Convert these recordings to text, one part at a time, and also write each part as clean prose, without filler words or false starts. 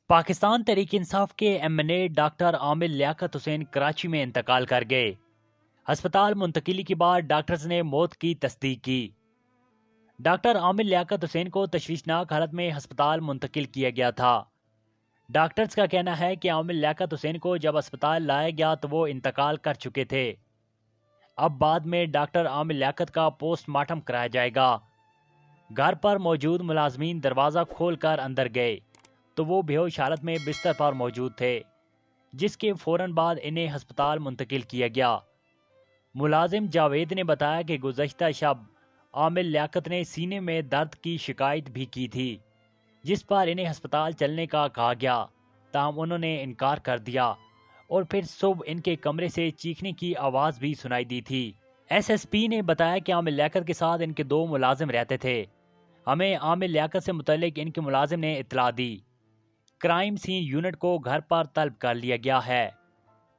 पाकिस्तान तहरीक इंसाफ के MNA doctor Aamir Liaquat Hussain Karachi में इंतकाल कर गए। अस्पताल मुंतकिली के बाद डॉक्टर्स ने मौत की तस्दीक की। डॉक्टर आमिर लियाकत हुसैन को तशवीशनाक हालत में अस्पताल मुंतकिल किया गया था। डॉक्टर्स का कहना है कि आमिर लियाकत हुसैन को जब अस्पताल लाया गया तो वो इंतकाल कर चुके थे। अब बाद में डॉक्टर आमिर लियाकत का पोस्टमार्टम कराया जाएगा। घर पर मौजूद मुलाजमीन दरवाज़ा खोलकर अंदर गए तो वो बेहोश हालत में बिस्तर पर मौजूद थे, जिसके फौरन बाद इन्हें अस्पताल मुंतकिल किया गया। मुलाजिम जावेद ने बताया कि गुज़श्ता शब आमिर लियाकत ने सीने में दर्द की शिकायत भी की थी, जिस पर इन्हें अस्पताल चलने का कहा गया, ताहम उन्होंने इनकार कर दिया और फिर सुबह इनके कमरे से चीखने की आवाज़ भी सुनाई दी थी। एसएसपी ने बताया कि आमिर लियाकत के साथ इनके 2 मुलाजिम रहते थे। हमें आमिर लियाकत से मुतल्लिक इनके मुलाजिम ने इत्तला दी। क्राइम सीन यूनिट को घर पर तलब कर लिया गया है।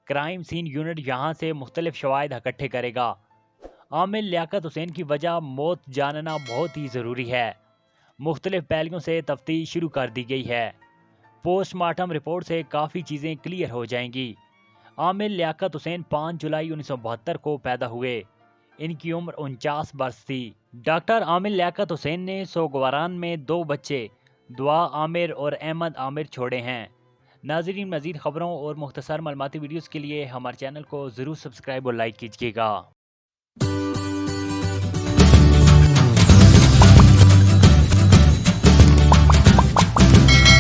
क्राइम सीन यूनिट यहाँ से मुख्तलिफ शवाहिद इकट्ठे करेगा। आमिर लियाकत हुसैन की वजह मौत जानना बहुत ही ज़रूरी है। मुख्तलिफ पहलुओं से तफ्तीश शुरू कर दी गई है। पोस्टमार्टम रिपोर्ट से काफ़ी चीज़ें क्लियर हो जाएंगी। आमिर लियाकत हुसैन 5 जुलाई 1972 को पैदा हुए। इनकी उम्र 49 बरस थी। डॉक्टर आमिर लियाकत हुसैन ने सोगवारान में 2 बच्चे दुआ आमिर और अहमद आमिर छोड़े हैं। नाज़रीन, मज़ीद खबरों और मुख्तसर मालूमाती वीडियोज़ के लिए हमारे चैनल को ज़रूर सब्सक्राइब और लाइक कीजिएगा।